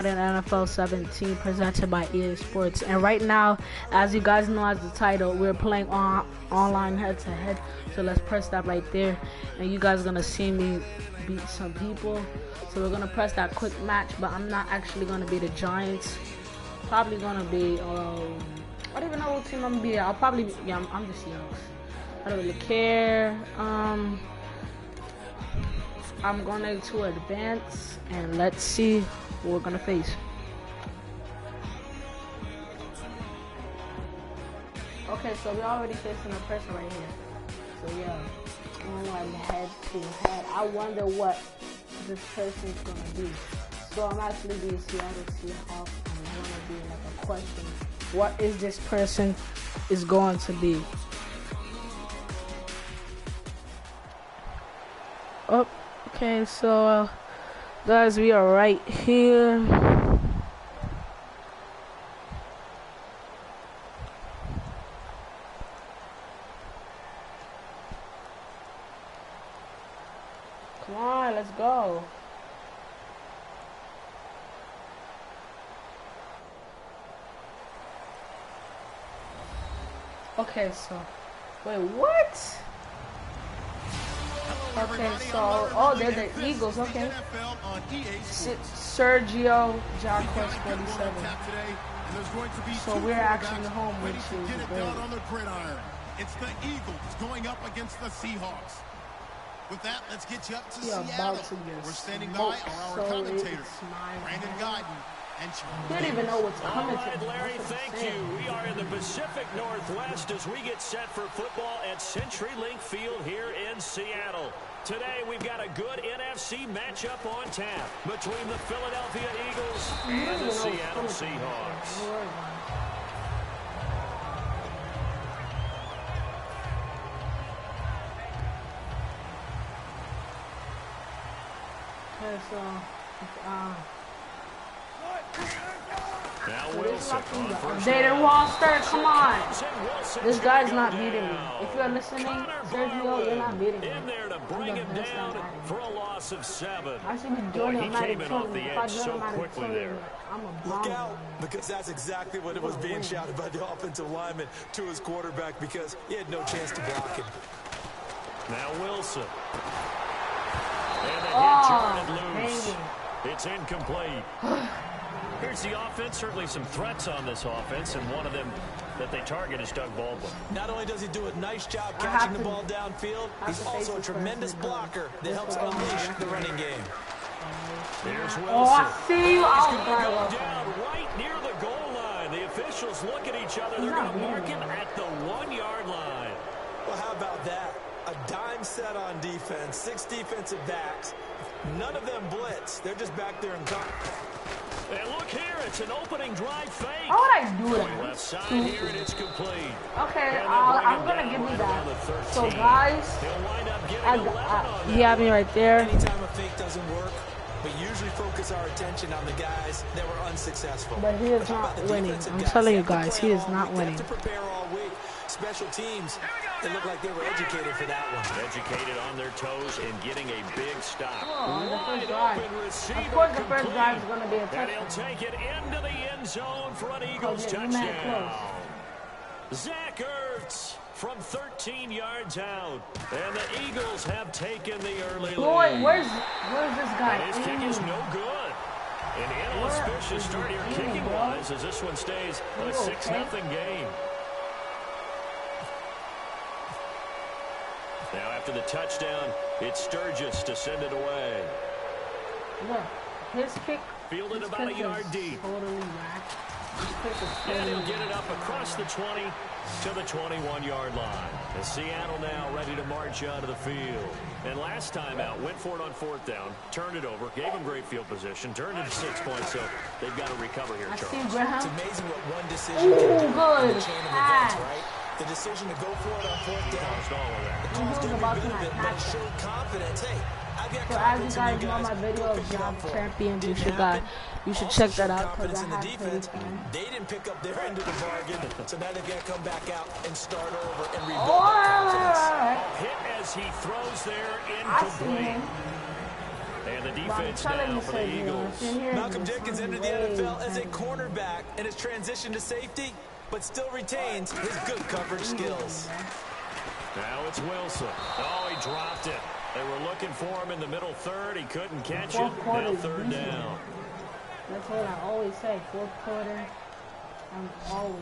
Madden NFL 17 presented by EA Sports. And right now, as you guys know, as the title, we're playing online head-to-head. So let's press that right there, and you guys are gonna see me beat some people. So we're gonna press that quick match, but I'm not actually gonna be the Giants. Probably gonna be I don't even know what team I'm gonna be. I'll probably be, yeah, I'm the Seahawks. I don't really care. I'm going to advance, and let's see what we're gonna face. Okay, so we're already facing a person right here. So yeah, going head to head. I wonder what this person's gonna be. So I'm actually being Seattle Seahawks, and I'm gonna be like a question. What is this person is going to be? Oh, okay, so guys, we are right here. Come on, let's go. Okay, so wait, what? Okay, so they're the Eagles. Okay, Sergio Jacques 47. So we're actually home, which is great. It's the Eagles going up against the Seahawks. With that, let's get you up to Seattle. We're standing by our commentators, Brandon Guyton and you don't even know what's coming. All right, Larry, thank you. We are in the Pacific Northwest as we get set for football at CenturyLink Field here in Seattle. Today, we've got a good NFC matchup on tap between the Philadelphia Eagles and the Seattle Seahawks. Okay, so now Wilson on first Dated down. roster, come on. Wilson This guy's not down. beating me. If you're listening, Sergio, you're not beating me. In there to bring him down for a loss of 7. I should be Boy, joining he Madden came in off the 20. If I edge join so Madden quickly 20, there. I'm a Look bomb. out, because that's exactly what it was being shouted by the offensive lineman to his quarterback because he had no chance to block him. Now Wilson. And the hit turned loose. It's incomplete. Here's the offense. Certainly some threats on this offense, and one of them that they target is Doug Baldwin. Not only does he do a nice job catching the ball downfield, he's also a tremendous blocker that helps unleash the running game. There's Wilson. Oh, I see you. He's going to go down right near the goal line. The officials look at each other. They're going to mark him at the 1-yard line. Well, how about that? A dime set on defense, 6 defensive backs. None of them blitz. They're just back there and cover. And look here, it's an opening drive fake. How would I do that? Left side here, and it's complete. Okay, I'm gonna give you that. So guys, you have me right there. Anytime a fake doesn't work, we usually focus our attention on the guys that were unsuccessful. But he is not winning. I'm telling you guys, he is not winning. To prepare all week. Special teams, they look like they were educated for that one. Educated on their toes and getting a big stop. Oh, the first drive. Of course, the first drive is going to be a touchdown. And he'll take it into the end zone for an Eagles touchdown. Zach Ertz from 13 yards out. And the Eagles have taken the early lead. Where's this guy? And his kick is no good. An inauspicious start here kicking-wise as this one stays a 6-0 game. Now after the touchdown, it's Sturgis to send it away. Look, his kick. Fielded about a yard deep. Totally whack. And he'll get it up across the 20 to the 21-yard line. And Seattle now ready to march out of the field. And last time out, went for it on 4th down, turned it over, gave him great field position, turned it to 6 points, so they've got to recover here, Charles. It's amazing what one decision can do in the chain of events, right? The decision to go for it on 4th down. Caused all of that. It caused every bit of it, but it showed confidence. Hey, I've got So as you guys know my video of Job Champions, you should check that out because I have defense. They didn't pick up their end of the bargain, so now they've got to come back out and start over and rebuild that confidence. Hit as he throws there, incomplete. And And the defense now for the Eagles. Malcolm Jenkins entered the NFL as a cornerback and has transitioned to safety, but still retains his good coverage skills. Now it's Wilson. Oh, he dropped it. They were looking for him in the middle third. He couldn't catch it. Now third down. That's what I always say. Fourth quarter, I'm always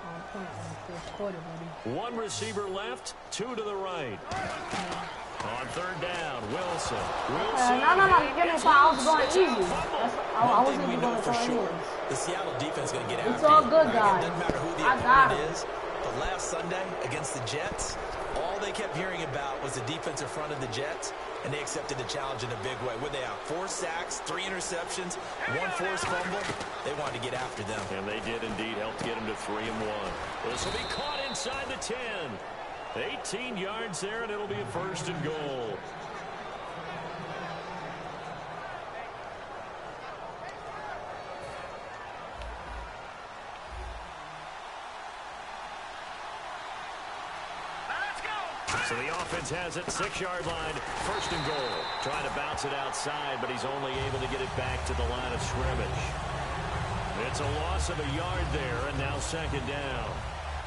on point in the fourth quarter, buddy. One receiver left, two to the right. On third down, Wilson. No, you're getting foul. I was going easy. I wasn't even going for to sure. anyways. The Seattle defense is going to get after It's all good, you. guys. It doesn't matter who the I got opponent it. is. But last Sunday against the Jets, all they kept hearing about was the defensive front of the Jets, and they accepted the challenge in a big way. Where they have 4 sacks, 3 interceptions, 1 forced fumble. They wanted to get after them. And they did indeed help get them to 3-1. This will be caught inside the 10. 18 yards there, and it'll be a first and goal. So the offense has it, 6-yard line, first and goal. Trying to bounce it outside, but he's only able to get it back to the line of scrimmage. It's a loss of a yard there, and now second down.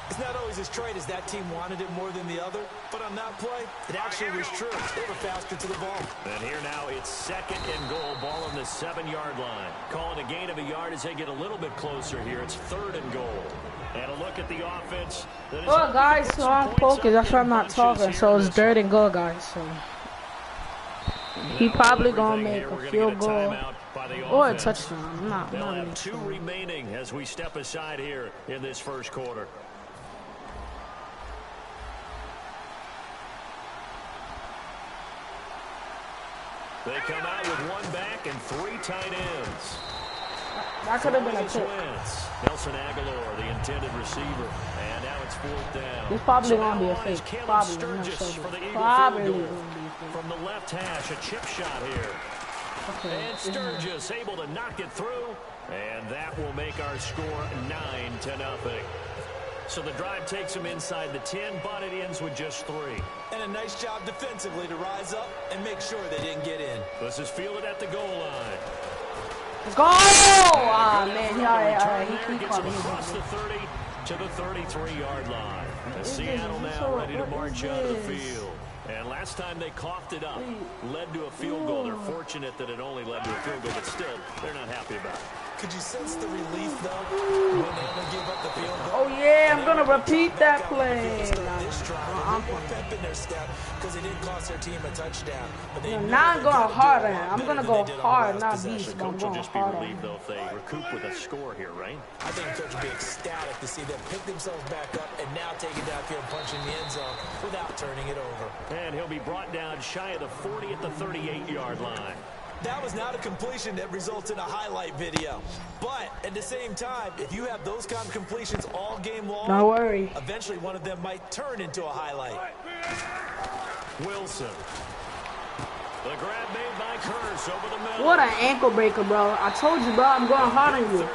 It's not always as straight as that team wanted it more than the other, but on that play, it actually was true. They were faster to the ball. And here now it's second and goal, ball on the 7-yard line. Calling a gain of a yard as they get a little bit closer here. It's third and goal. And a look at the offense. Well, guys, so I'm focused. That's why I'm not talking. So it's third and goal, guys. So he probably gonna make a field goal or a touchdown. I'm not have 2 remaining as we step aside here in this first quarter. They come out with 1 back and 3 tight ends. That could have been a pick. Nelson Aguilar, the intended receiver, and now it's 4th down. It's probably gonna be a fake. Probably. Probably from the left hash, a chip shot here. Okay. And Sturgis able to knock it through, and that will make our score 9-0. So the drive takes them inside the 10, but it ends with just 3. And a nice job defensively to rise up and make sure they didn't get in. This is fielded at the goal line. Let's go! Ah, man, he gets him across the 30 to the 33-yard line. And Seattle now ready to march out of the field. And last time they coughed it up, led to a field goal. They're fortunate that it only led to a field goal, but still, they're not happy about it. Could you sense the relief, though, when they only gave up the field goal? Oh, yeah, I'm going to repeat that play. I'm pep in their step because it didn't cost their team a touchdown. But they now I'm going hard. I'm going to go hard, not beast, but I'm going just hard. Be relieved, though, if they recoup with a score here, right? I think Coach will be ecstatic to see them pick themselves back up and now take it downfield and punch in the end zone without turning it over. And he'll be brought down shy of the 40 at the 38-yard line. That was not a completion that results in a highlight video. But at the same time, if you have those kind of completions all game long, don't worry. Eventually one of them might turn into a highlight. Wilson. The grab made by Curse over the middle. What an ankle breaker, bro. I told you, bro, I'm going hard on you.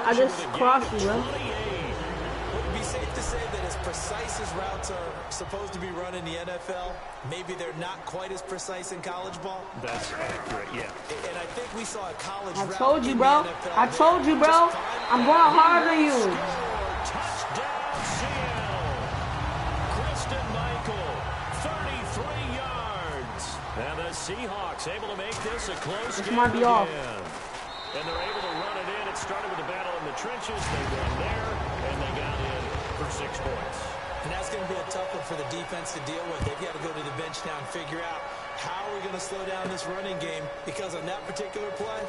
I just crossed you, bro. Would it be safe to say that as precise as routes are supposed to be run in the NFL, maybe they're not quite as precise in college ball? That's accurate, yeah. And I think we saw a college I told you, bro. I told you, bro. I'm going hard on you. Touchdown, Seattle. Kristen Michael, 33 yards. And the Seahawks able to make this a close game might be off. And they're able to run it in. It started with a battle in the trenches. They won there, and they got in for 6 points. And that's going to be a tough one for the defense to deal with. They've got to go to the bench now and figure out how are we going to slow down this running game, because on that particular play,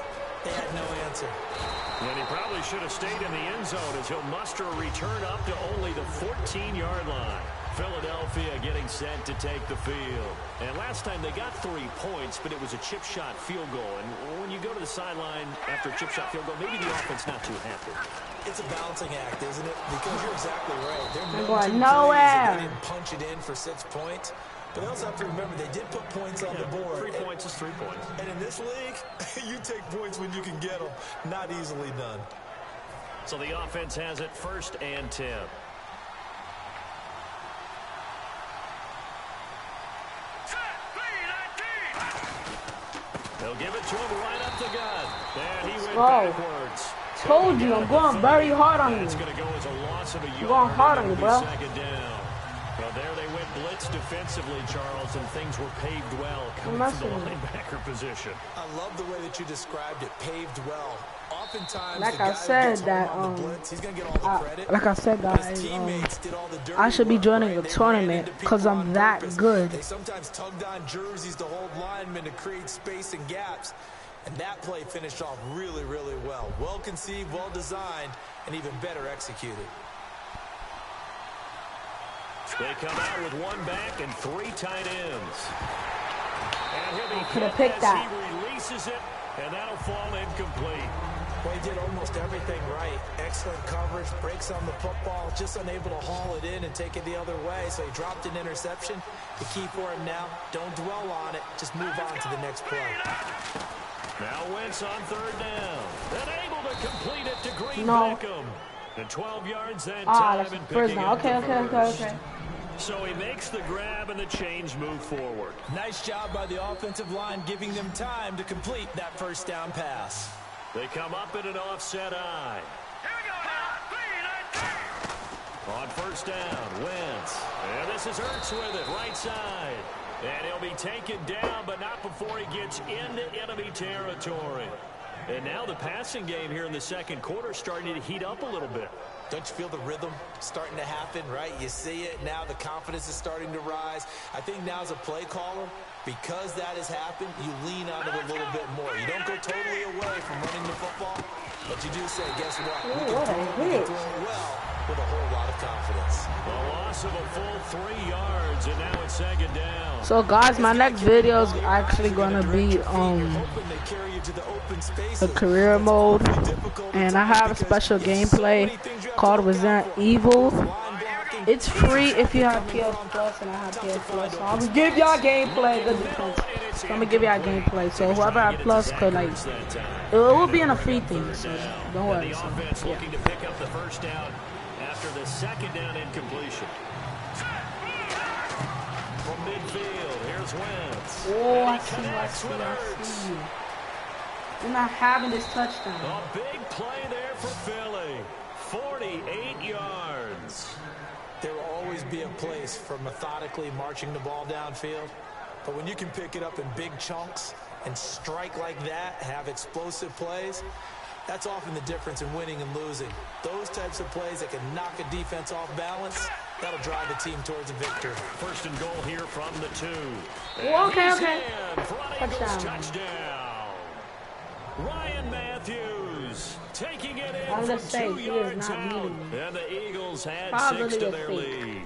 they had no answer. And he probably should have stayed in the end zone as he'll muster a return up to only the 14-yard line. Philadelphia getting set to take the field. And last time they got 3 points, but it was a chip shot field goal. And when you go to the sideline after a chip shot field goal, maybe the offense not too happy. It's a balancing act, isn't it? Because you're exactly right. They're going nowhere. They didn't punch it in for 6 points. But they also have to remember they did put points on the board. 3 points is 3 points. And in this league, you take points when you can get them. Not easily done. So the offense has it, 1st and 10. They'll They'll give it to him right up the gut. And he went backwards. Told you, I'm going very hard on you. It's going to go as a loss of a yard. I'm going hard on you, bro. Second down. Well, there they went blitz defensively, Charles, and things were paved well coming from the linebacker position. I love the way that you described it, paved well. Oftentimes, like I said that like I said guys, I should be joining a tournament because I'm that good. They sometimes tugged on jerseys to hold linemen to create space and gaps. And that play finished off really, really well. Well conceived, well designed, and even better executed. They come out with one back and 3 tight ends. And he'll be could have picked that. He releases it, and that'll fall incomplete. Well, he did almost everything right. Excellent coverage, breaks on the football, just unable to haul it in and take it the other way. So he dropped an interception. The key for him now, don't dwell on it. Just move on to the next play. Now Wentz on 3rd down. And able to complete it to Green Beckham. And 12 yards that time. That's first down. Okay. So he makes the grab and the chains move forward. Nice job by the offensive line, giving them time to complete that first down pass. They come up in an offset eye. Here we go now. 3 and On 1st down, Wentz. And this is Ertz with it, right side. And he'll be taken down, but not before he gets into enemy territory. And now the passing game here in the second quarter starting to heat up a little bit. Don't you feel the rhythm starting to happen, right? You see it now, the confidence is starting to rise. I think now as a play caller, because that has happened, you lean on it a little bit more. You don't go totally away from running the football, but you do say, guess what? We can throw it well with a whole lot of confidence. A loss of a full 3 yards, and now it's 2nd down. So guys, my next video is actually going to be the career mode, and I have a special gameplay called Resident Evil. It's free if you have PS Plus, and I have PS Plus. So I'm gonna give y'all gameplay, good defense. So I'm gonna give y'all gameplay. So whoever has Plus could it will be in a free thing. So don't worry. The offense looking to pick up the 1st down after the 2nd down incompletion. From midfield, here's Wentz. Oh, I see. We're not having this touchdown. A big play there for Philly. 48 yards. There will always be a place for methodically marching the ball downfield. But when you can pick it up in big chunks and strike like that, have explosive plays, that's often the difference in winning and losing. Those types of plays that can knock a defense off balance, that'll drive the team towards a victory. 1st and goal here from the 2. Okay. Touchdown. Ryan Matthews taking it in I'm from just saying, 2 yards out. And the Eagles had 6 to their lead.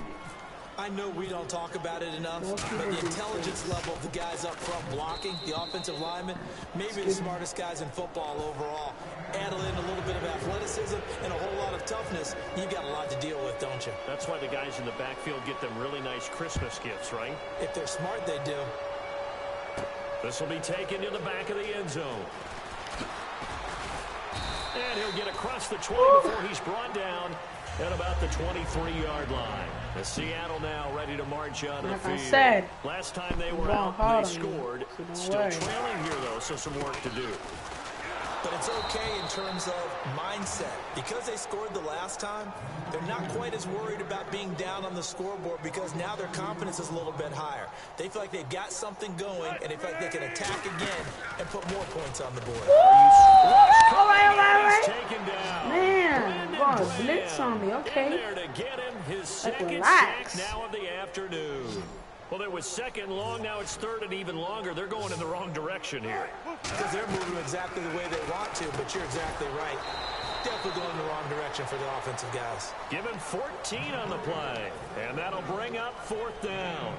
I know we don't talk about it enough, but the intelligence level of the guys up front blocking, the offensive linemen, maybe the smartest guys in football overall. Add in a little bit of athleticism and a whole lot of toughness, you've got a lot to deal with, don't you? That's why the guys in the backfield get them really nice Christmas gifts, right? If they're smart, they do. This will be taken to the back of the end zone. And he'll get across the 20 before he's brought down at about the 23-yard line. The Seattle now ready to march out of the field. Like I said, last time they were out, they scored. Still trailing here, though, so some work to do. But it's okay in terms of mindset. Because they scored the last time, they're not quite as worried about being down on the scoreboard because now their confidence is a little bit higher. They feel like they've got something going, and they feel like they can attack again and put more points on the board. All right. Taken down. Man, God, blitz on me. Okay. There to get him his second relax. sack now of the afternoon. Well, it was 2nd long, now it's 3rd and even longer. They're going in the wrong direction here. Because they're moving exactly the way they want to, but you're exactly right. Definitely going in the wrong direction for the offensive guys. Given 14 on the play, and that'll bring up 4th down.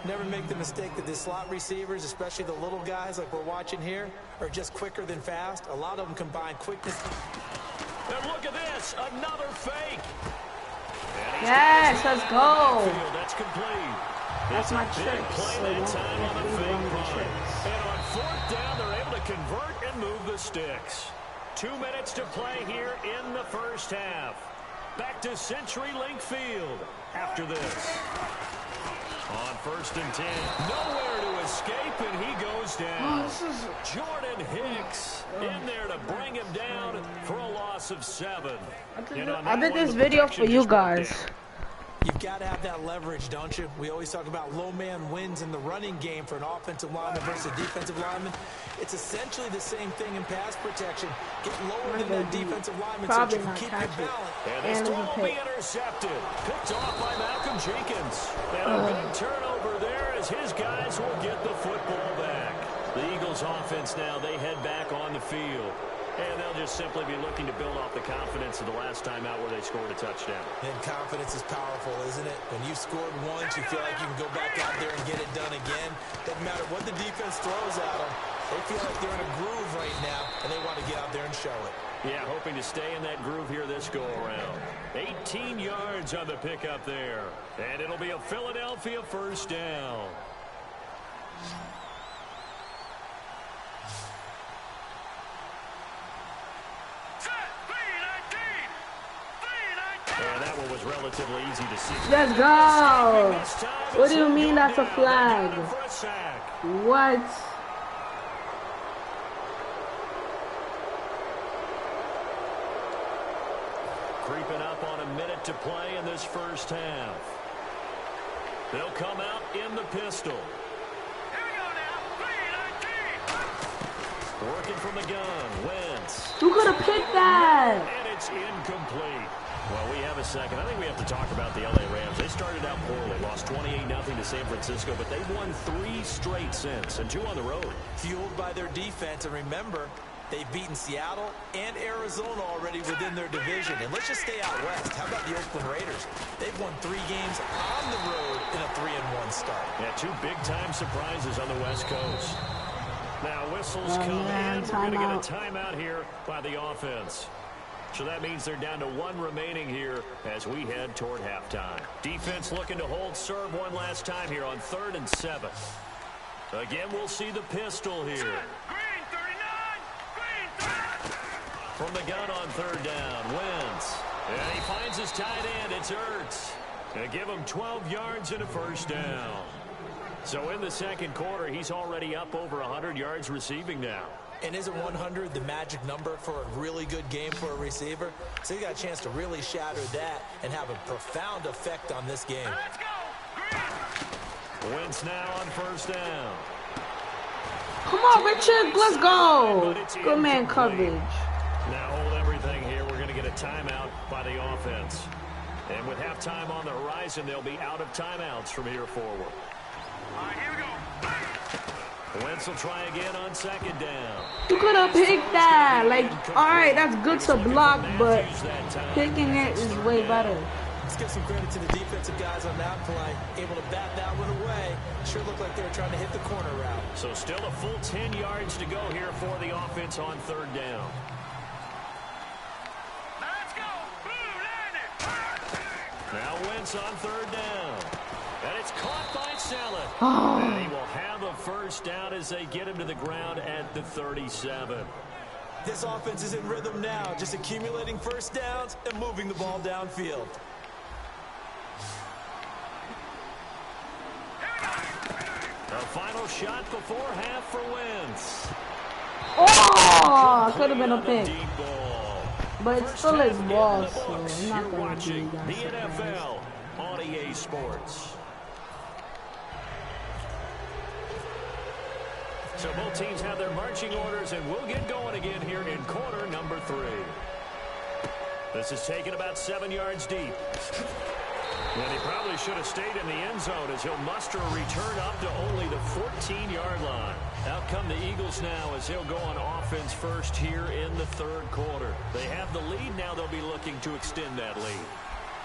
Never make the mistake that the slot receivers, especially the little guys like we're watching here, are just quicker than fast. A lot of them combine quickness. And look at this, another fake. Yes, let's go. That's complete. That's my trick. Play that time on the fake punt. And on 4th down, they're able to convert and move the sticks. 2 minutes to play here in the 1st half. Back to CenturyLink Field after this. On 1st and 10, nowhere to escape, and he goes down. Jordan Hicks in there to bring him down for a loss of 7. I did this video for you guys. You've got to have that leverage, don't you? We always talk about low man wins in the running game for an offensive lineman versus a defensive lineman. It's essentially the same thing in pass protection. Get lower than that defensive lineman so you can keep your balance. And this throw will be intercepted. Picked off by Malcolm Jenkins. And a big turnover there as his guys will get the football back. The Eagles offense now, they head back on the field. And they'll just simply be looking to build off the confidence of the last time out where they scored a touchdown. And confidence is powerful, isn't it? When you've scored once, you feel like you can go back out there and get it done again. Doesn't matter what the defense throws at them. They feel like they're in a groove right now, and they want to get out there and show it. Yeah, hoping to stay in that groove here this go-around. 18 yards on the pickup there. And it'll be a Philadelphia first down. And that one was relatively easy to see. Let's go! What do you mean that's a flag? What? Creeping up on a minute to play in this first half. They'll come out in the pistol. Here we go now. 3-19. Working from the gun. Wentz. Who could have picked that? And it's incomplete. Well, we have a second. I think we have to talk about the LA Rams. They started out poorly, lost 28-0 to San Francisco, but they've won 3 straight since, and 2 on the road. Fueled by their defense, and remember, they've beaten Seattle and Arizona already within their division. And let's just stay out west. How about the Oakland Raiders? They've won 3 games on the road in a 3-1 start. Yeah, 2 big-time surprises on the West Coast. Now, whistles come in. We're going to get a timeout here by the offense. So that means they're down to 1 remaining here as we head toward halftime. Defense looking to hold serve one last time here on 3rd and 7. Again, we'll see the pistol here. Green 39. Green 30. From the gun on 3rd down, Wentz. And he finds his tight end. It's Ertz. And give him 12 yards and a first down. So in the second quarter, he's already up over 100 yards receiving now. And isn't 100 the magic number for a really good game for a receiver? So you got a chance to really shatter that and have a profound effect on this game. Let's go. Green. Wentz now on 1st down. Come on, Richard, let's go. Good man coverage. Now hold everything here. We're going to get a timeout by the offense. And with halftime on the horizon, they'll be out of timeouts from here forward. All right, here we go. Wentz will try again on 2nd down. You could have picked that. Like, all right, that's good to block, but picking it is way better. Let's give some credit to the defensive guys on that play. Able to bat that one away. Sure looked like they were trying to hit the corner route. So still a full 10 yards to go here for the offense on 3rd down. Let's go. Blue landed. Now Wentz on 3rd down. And it's caught by Saleh. Oh. And he will have a first down as they get him to the ground at the 37. This offense is in rhythm now, just accumulating first downs and moving the ball downfield. A final shot before half for Wentz. Oh, could have been a pick. Deep ball. But it's still his ball, so I'm not You're going to watching be the NFL on EA Sports. So both teams have their marching orders, and we'll get going again here in quarter number 3. This is taken about 7 yards deep. And he probably should have stayed in the end zone as he'll muster a return up to only the 14-yard line. Out come the Eagles now as they'll go on offense first here in the 3rd quarter. They have the lead. Now they'll be looking to extend that lead.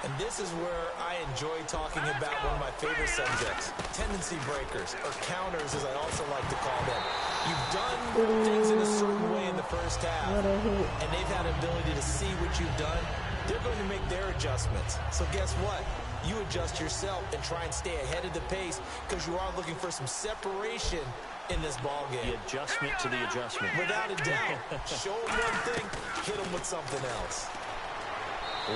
And this is where I enjoy talking about one of my favorite subjects, tendency breakers, or counters as I also like to call them. You've done things in a certain way in the first half, and they've had an ability to see what you've done. They're going to make their adjustments. So guess what? You adjust yourself and try and stay ahead of the pace because you are looking for some separation in this ball game. The adjustment to the adjustment. Without a doubt. Show them one thing, hit them with something else.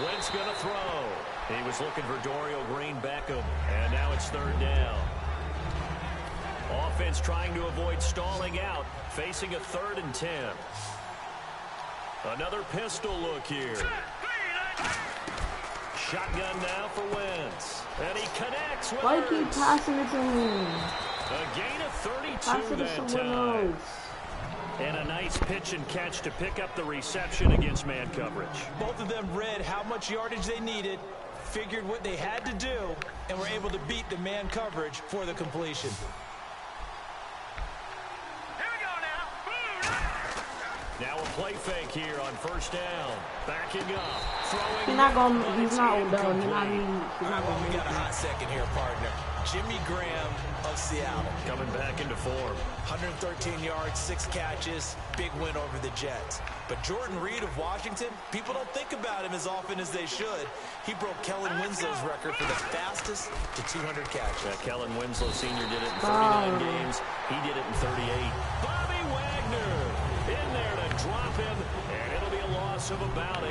Wentz going to throw. He was looking for Dorial Green Beckham, and now it's 3rd down. defense trying to avoid stalling out, facing a 3rd and 10. Another pistol look here. Shotgun now for Wentz. And he connects with Why keep passing it to him? A gain of 32 Pass it to that someone time. else. And a nice pitch and catch to pick up the reception against man coverage. Both of them read how much yardage they needed, figured what they had to do, and were able to beat the man coverage for the completion. Now a play fake here on 1st down. Backing up. Throwing. He's not going to, he's not incomplete. Odell. He's not Well, going we to got a hot second here, partner. Jimmy Graham of Seattle. Coming back into form. 113 yards, 6 catches, big win over the Jets. But Jordan Reed of Washington, people don't think about him as often as they should. He broke Kellen Winslow's record for the fastest to 200 catches. Kellen Winslow Sr. did it in 39 games. He did it in 38. Bobby Wagner in there to drop him, and it'll be a loss of about 8.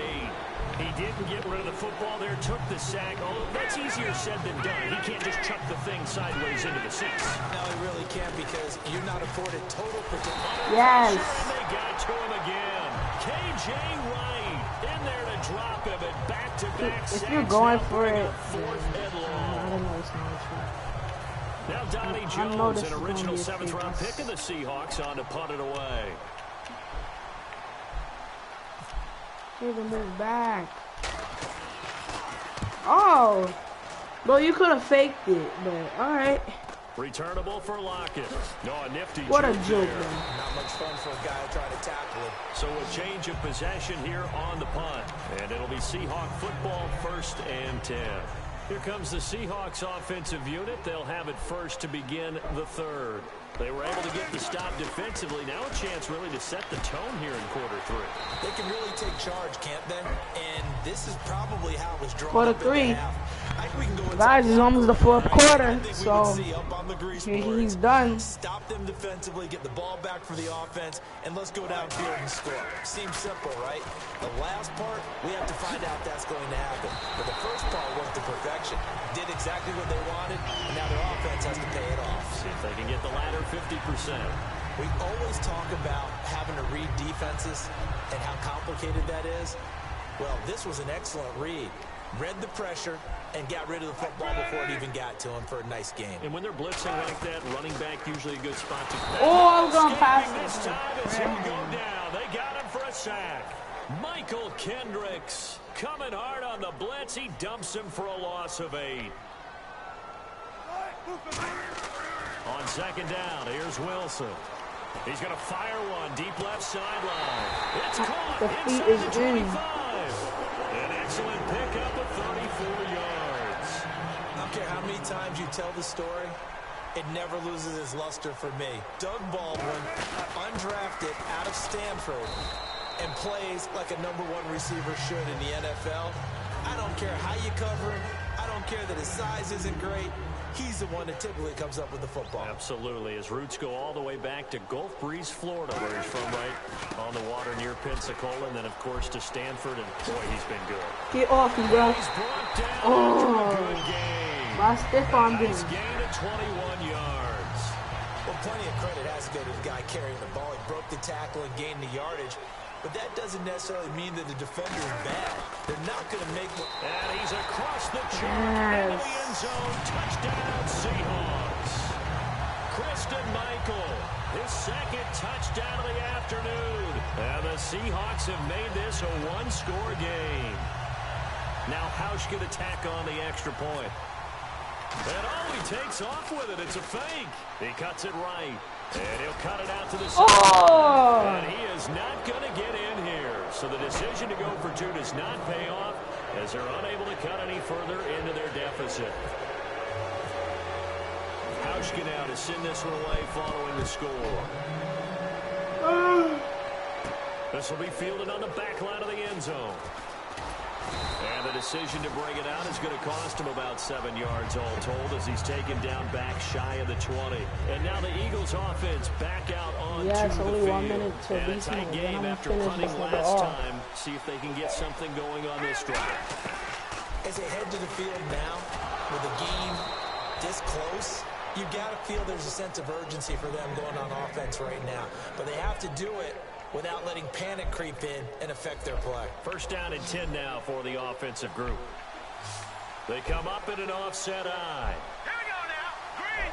He didn't get rid of the football there, took the sack. Oh, that's easier said than done. He can't just chuck the thing sideways into the seats. No, he really can't because you're not afforded total protection. Yes. And they got to him again. K.J. Wright in there to drop him at back-to-back sacks. If you're going for it, 4th and long. I don't know. It's not true. Now Donnie I know Jones, this an is original gonna be a 7th-round famous. pick of the Seahawks, on to punt it away. Need to move back. Oh, well, you could have faked it, but all right. Returnable for Lockett. No, a nifty What a juke joke, there. man. Not much fun for a guy trying to tackle him. So a change of possession here on the punt. And it'll be Seahawk football, 1st and 10. Here comes the Seahawks offensive unit. They'll have it first to begin the 3rd. They were able to get the stop defensively. Now a chance really to set the tone here in quarter 3. They can really take charge, can't they? And this is probably how it was drawn Quarter up in the 3. half. I think we can go inside Guys, it's almost the 4th I quarter, think we so would see up on the grease he's boards. done. Stop them defensively, get the ball back for the offense, and let's go downfield and score. Seems simple, right? The last part, we have to find out that's going to happen. But the first part went to perfection. Did exactly what they wanted, and now their offense has to pay it off. See if they can get the latter 50%. We always talk about having to read defenses and how complicated that is. Well, this was an excellent read. Read the pressure and got rid of the football before it even got to him for a nice game. And when they're blitzing like that, running back usually a good spot to Oh, I was going to pass this it. time as he'll go down. They got him for a sack. Michael Kendricks coming hard on the blitz. He dumps him for a loss of 8. On 2nd down, here's Wilson. He's going to fire one deep left sideline. It's caught The feet inside is the in. 25. An excellent pickup of 34 yards. I don't care how many times you tell the story, it never loses its luster for me. Doug Baldwin, undrafted out of Stanford, and plays like a #1 receiver should in the NFL. I don't care how you cover him. I don't care that his size isn't great. He's the one that typically comes up with the football. Absolutely. His roots go all the way back to Gulf Breeze, Florida, where he's from, right on the water near Pensacola, and then, of course, to Stanford, and boy, he's been good. Get off me, bro. He's brought down Oh. after a good game. My stiff arm Nice didn't. gain of 21 yards. Well, plenty of credit has to go to the guy carrying the ball. He broke the tackle and gained the yardage. But that doesn't necessarily mean that the defender is bad. They're not going to make... And he's across the chalk into the end zone. Touchdown, Seahawks. Christian Michael, his 2nd touchdown of the afternoon. And the Seahawks have made this a 1-score game. Now Hausch going to tack on the extra point. And oh, he takes off with it. It's a fake. He cuts it right. And he'll cut it out to the side. Oh! And he is not going to get in here. So the decision to go for 2 does not pay off as they're unable to cut any further into their deficit. Hauschka now to send this one away following the score. This will be fielded on the back line of the end zone. And the decision to bring it out is going to cost him about 7 yards all told as he's taken down back shy of the 20. And now the Eagles offense back out on Yeah, it's the only field. 1 minute to And a beat tight him. Then game I'm after finished punting this nigga last off. time. See if they can get something going on this drive. As they head to the field now, with a game this close, You got to feel there's a sense of urgency for them going on offense right now. But they have to do it without letting panic creep in and affect their play. First down and 10 now for the offensive group. They come up in an offset eye. Here we go now. Green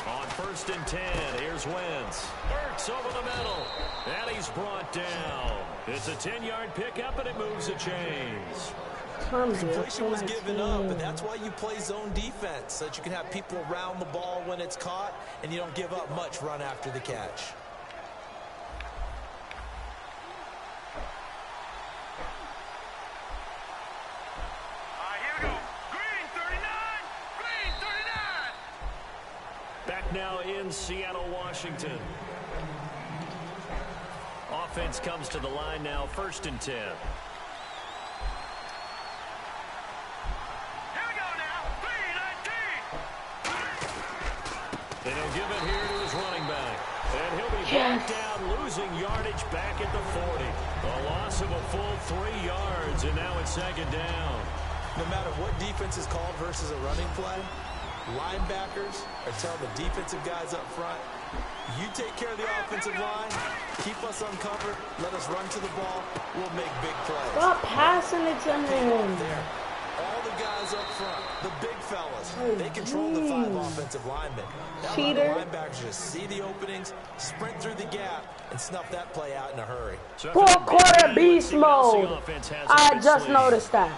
39. On first and 10, here's Wentz. Ertz over the middle. And he's brought down. It's a 10-yard pickup, and it moves the chains. Completion was given up, but that's why you play zone defense, so that you can have people around the ball when it's caught, and you don't give up much run after the catch. Here we go. Green 39. Green 39. Back now in Seattle, Washington. Offense comes to the line now, first and 10. They don't give it here to his running back. And he'll be brought down, losing yardage back at the 40. A loss of a full 3 yards, and now it's second down. No matter what defense is called versus a running play, linebackers are telling the defensive guys up front, you take care of the offensive line, keep us uncovered, let us run to the ball, we'll make big plays. Stop passing it to him. There. All the guys up front, the big fellas, they control the 5 offensive linemen. That Cheater. the linebackers just see the openings, sprint through the gap, and snuff that play out in a hurry. Fourth quarter beast mode. I just noticed that.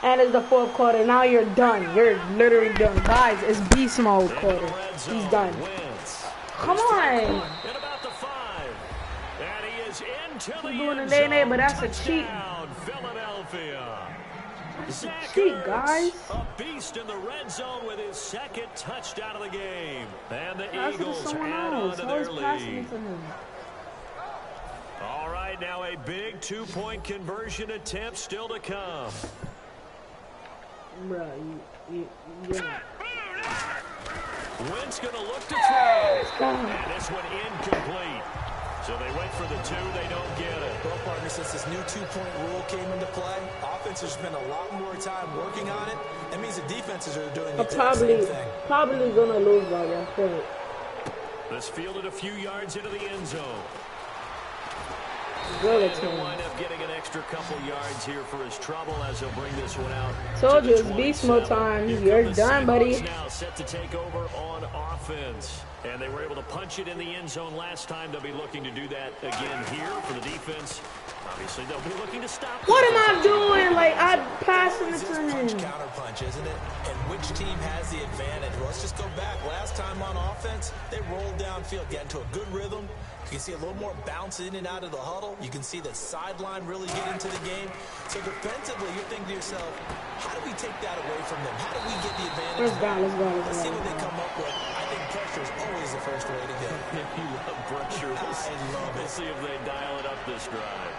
And it's the fourth quarter. Now you're done. You're literally done. Guys, it's beast mode quarter. He's done. Come on. In about the 5. And he is into the Doing a end nay-nay, zone. but that's a cheat. Touchdown, Philadelphia. Zach cheat, Ertz, guys. a beast in the red zone with his second touchdown of the game. And the Pass it to Eagles someone add on else. to How their is passing lead. it to him? All right, now a big 2-point conversion attempt still to come. Bruh, yeah. Wentz going to look to throw. And this one incomplete. So they went for the 2. They don't get it. Well, partner, since this new 2-point rule came into play, offenses spend a lot more time working on it. That means the defenses are doing the same thing. Probably gonna lose by 1 point. This fielded a few yards into the end zone. Good He'll wind up getting an extra couple yards here for his trouble as he'll bring this one out. Told you it's beast mode time. You're done, buddy. Now set to take over on offense. And they were able to punch it in the end zone last time. They'll be looking to do that again here for the defense. Obviously, they'll be looking to stop. What am I doing? Like, I'm passing it It's to just him. punch, counter punch, isn't it? And which team has the advantage? Well, let's just go back. Last time on offense, they rolled downfield, got into a good rhythm. You can see a little more bounce in and out of the huddle. You can see the sideline really get into the game. So defensively, you're thinking to yourself, how do we take that away from them? How do we get the advantage? Let's see what they come up with. I think pressure is always the first way to go. You love pressure. I love it. We'll see if they dial it up this drive.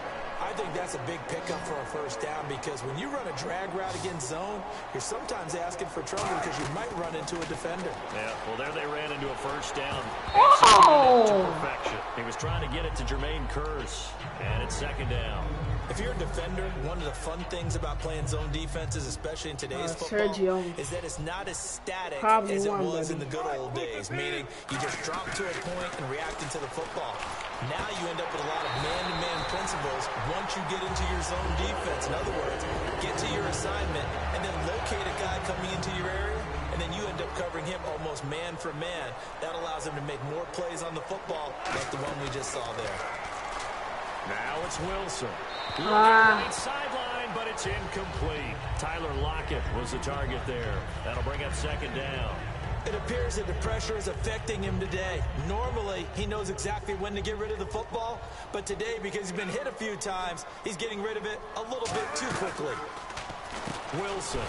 I think that's a big pickup for a first down because when you run a drag route against zone, you're sometimes asking for trouble because you might run into a defender. Yeah, well, there they ran into a first down. Oh! To perfection. He was trying to get it to Jermaine Kearse, and it's second down. If you're a defender, one of the fun things about playing zone defenses, especially in today's football, Sergio. is that it's not as static Probably as it won, was buddy. in the good old days, meaning you just drop to a point and reacting to the football. Now you end up with a lot of man-to-man principles once you get into your zone defense. In other words, get to your assignment and then locate a guy coming into your area, and then you end up covering him almost man for man. That allows him to make more plays on the football like the one we just saw there. Now it's Wilson. Right sideline, but it's incomplete. Tyler Lockett was the target there. That'll bring up second down. It appears that the pressure is affecting him today. Normally, he knows exactly when to get rid of the football, but today, because he's been hit a few times, he's getting rid of it a little bit too quickly. Wilson